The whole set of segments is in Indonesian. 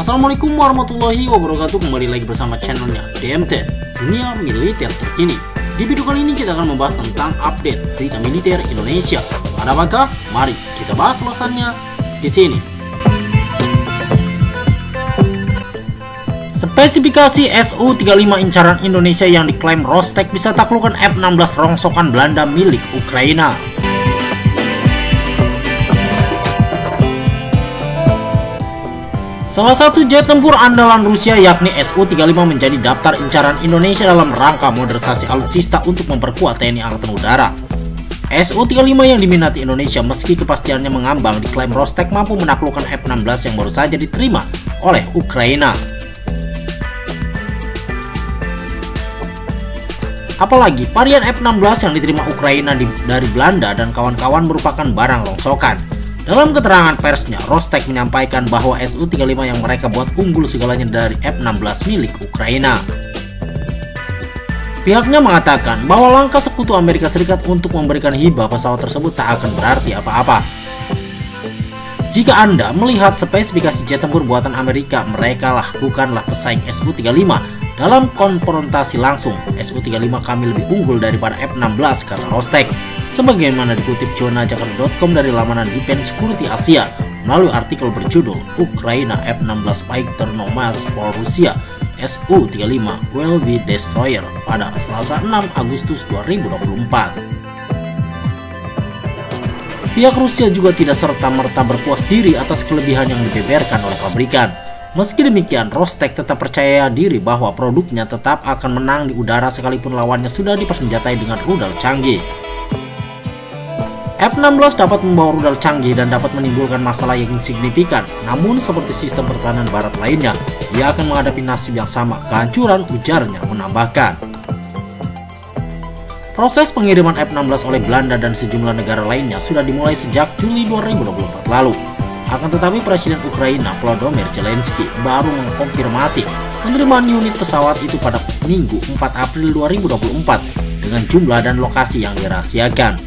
Assalamualaikum warahmatullahi wabarakatuh. Kembali lagi bersama channelnya DMT, Dunia Militer Terkini. Di video kali ini kita akan membahas tentang update berita militer Indonesia. Ada apakah? Mari kita bahas ulasannya di sini. Spesifikasi Su-35 incaran Indonesia yang diklaim Rostec bisa taklukkan F-16 rongsokan Belanda milik Ukraina. Salah satu jet tempur andalan Rusia yakni Su-35 menjadi daftar incaran Indonesia dalam rangka modernisasi alutsista untuk memperkuat TNI Angkatan Udara. Su-35 yang diminati Indonesia meski kepastiannya mengambang diklaim Rostec mampu menaklukkan F-16 yang baru saja diterima oleh Ukraina. Apalagi varian F-16 yang diterima Ukraina dari Belanda dan kawan-kawan merupakan barang rongsokan. Dalam keterangan persnya, Rostec menyampaikan bahwa Su-35 yang mereka buat unggul segalanya dari F-16 milik Ukraina. Pihaknya mengatakan bahwa langkah sekutu Amerika Serikat untuk memberikan hibah pesawat tersebut tak akan berarti apa-apa. Jika Anda melihat spesifikasi jet tempur buatan Amerika, mereka bukanlah pesaing Su-35 dalam konfrontasi langsung. Su-35 kami lebih unggul daripada F-16, kata Rostec. Sebagaimana dikutip jonajakarta.com dari laman Defense Security Asia melalui artikel berjudul Ukraina F-16 Fighter No Match for Russia Su-35 will be destroyer pada Selasa 6 Agustus 2024. Pihak Rusia juga tidak serta-merta berpuas diri atas kelebihan yang dibeberkan oleh pabrikan. Meski demikian, Rostec tetap percaya diri bahwa produknya tetap akan menang di udara sekalipun lawannya sudah dipersenjatai dengan rudal canggih. F-16 dapat membawa rudal canggih dan dapat menimbulkan masalah yang signifikan. Namun seperti sistem pertahanan barat lainnya, ia akan menghadapi nasib yang sama, kehancuran, ujarnya menambahkan. Proses pengiriman F-16 oleh Belanda dan sejumlah negara lainnya sudah dimulai sejak Juli 2024 lalu. Akan tetapi Presiden Ukraina Volodymyr Zelensky baru mengkonfirmasi penerimaan unit pesawat itu pada Minggu 4 April 2024 dengan jumlah dan lokasi yang dirahasiakan.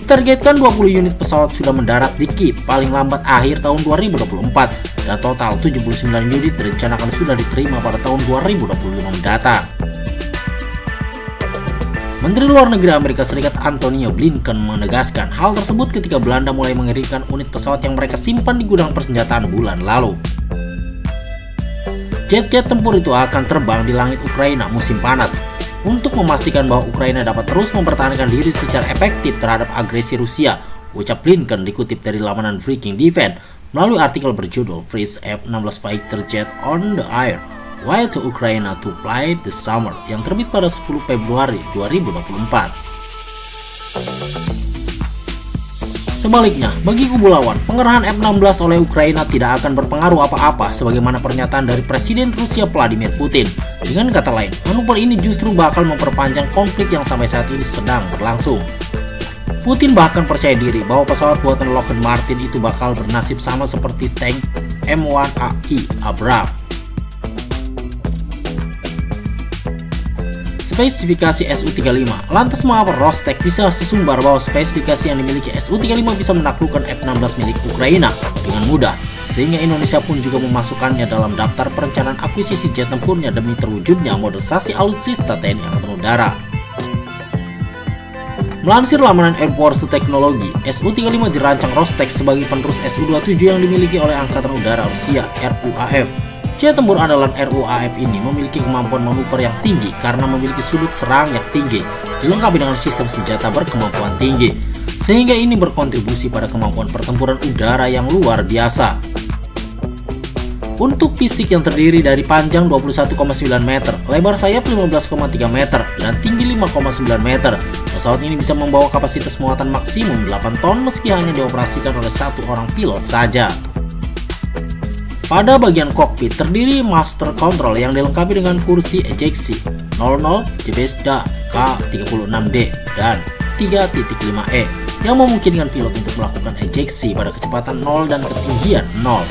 Ditargetkan 20 unit pesawat sudah mendarat di Kiev paling lambat akhir tahun 2024 dan total 79 unit direncanakan sudah diterima pada tahun 2025 mendatang. Menteri Luar Negeri Amerika Serikat Antony Blinken menegaskan hal tersebut ketika Belanda mulai mengirimkan unit pesawat yang mereka simpan di gudang persenjataan bulan lalu. Jet-jet tempur itu akan terbang di langit Ukraina musim panas untuk memastikan bahwa Ukraina dapat terus mempertahankan diri secara efektif terhadap agresi Rusia, ucap Blinken dikutip dari laman Breaking Defense melalui artikel berjudul Freeze F-16 Fighter Jet on the Air, Why to Ukraine to Fly this Summer yang terbit pada 10 Februari 2024. Sebaliknya, bagi kubu lawan, pengerahan F-16 oleh Ukraina tidak akan berpengaruh apa-apa sebagaimana pernyataan dari Presiden Rusia Vladimir Putin. Dengan kata lain, manuver ini justru bakal memperpanjang konflik yang sampai saat ini sedang berlangsung. Putin bahkan percaya diri bahwa pesawat buatan Lockheed Martin itu bakal bernasib sama seperti tank M1A1 Abrams. Spesifikasi Su-35. Lantas mengapa Rostec bisa sesumbar bahwa spesifikasi yang dimiliki Su-35 bisa menaklukkan F-16 milik Ukraina dengan mudah, sehingga Indonesia pun juga memasukkannya dalam daftar perencanaan akuisisi jet tempurnya demi terwujudnya modernisasi alutsista TNI Angkatan Udara. Melansir laman Air Force Teknologi, Su-35 dirancang Rostec sebagai penerus Su-27 yang dimiliki oleh Angkatan Udara Rusia RUAF. Jet tempur andalan RUAF ini memiliki kemampuan manuver yang tinggi karena memiliki sudut serang yang tinggi, dilengkapi dengan sistem senjata berkemampuan tinggi, sehingga ini berkontribusi pada kemampuan pertempuran udara yang luar biasa. Untuk fisik yang terdiri dari panjang 21,9 meter, lebar sayap 15,3 meter, dan tinggi 5,9 meter, pesawat ini bisa membawa kapasitas muatan maksimum 8 ton meski hanya dioperasikan oleh satu orang pilot saja. Pada bagian kokpit terdiri master control yang dilengkapi dengan kursi ejeksi 00 JBSDA K36D dan 3.5E yang memungkinkan pilot untuk melakukan ejeksi pada kecepatan 0 dan ketinggian 0.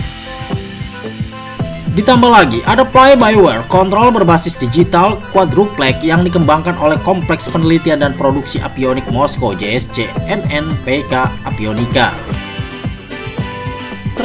Ditambah lagi ada fly-by-wire kontrol berbasis digital quadruplex yang dikembangkan oleh Kompleks Penelitian dan Produksi Avionik Moskow JSC NNPK Avionika.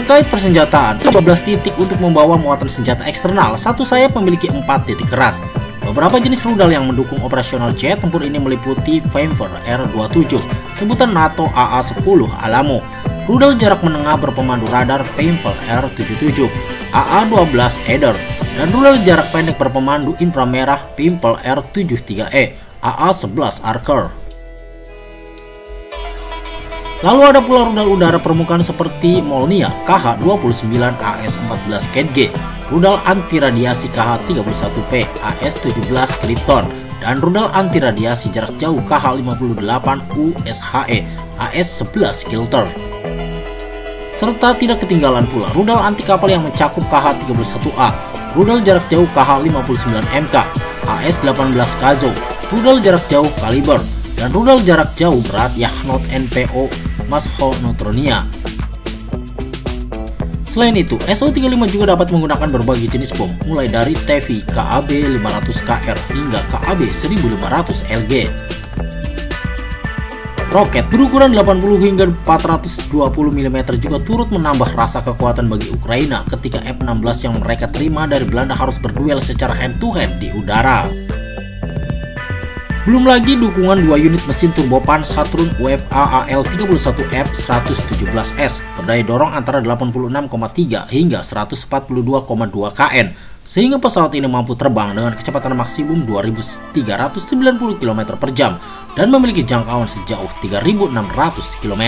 Terkait persenjataan, 13 titik untuk membawa muatan senjata eksternal, satu sayap memiliki 4 titik keras. Beberapa jenis rudal yang mendukung operasional jet tempur ini meliputi Flamethrower R-27, sebutan NATO AA-10 Alamo, rudal jarak menengah berpemandu radar Flamethrower R-77, AA-12 Eder, dan rudal jarak pendek berpemandu inframerah Flamethrower R-73E, AA-11 Archer. Lalu ada pula rudal udara permukaan seperti Molniya KH-29 AS-14 KEDG, rudal anti radiasi KH-31P AS-17 Krypton, dan rudal anti radiasi jarak jauh KH-58 USHE AS-11 Kilter. Serta tidak ketinggalan pula rudal anti kapal yang mencakup KH-31A, rudal jarak jauh KH-59MK AS-18 Kazo, rudal jarak jauh Kaliber, dan rudal jarak jauh berat Yahnot NPO Mashonotronia. Selain itu, SU-35 juga dapat menggunakan berbagai jenis bom, mulai dari TEVI KAB-500KR hingga KAB-1500LG. Roket berukuran 80 hingga 420 mm juga turut menambah rasa kekuatan bagi Ukraina ketika F-16 yang mereka terima dari Belanda harus berduel secara hand-to-hand di udara. Belum lagi dukungan 2 unit mesin turbopan Saturn UFA AL-31F 117S berdaya dorong antara 86,3 hingga 142,2 kN, sehingga pesawat ini mampu terbang dengan kecepatan maksimum 2.390 km per jam dan memiliki jangkauan sejauh 3.600 km.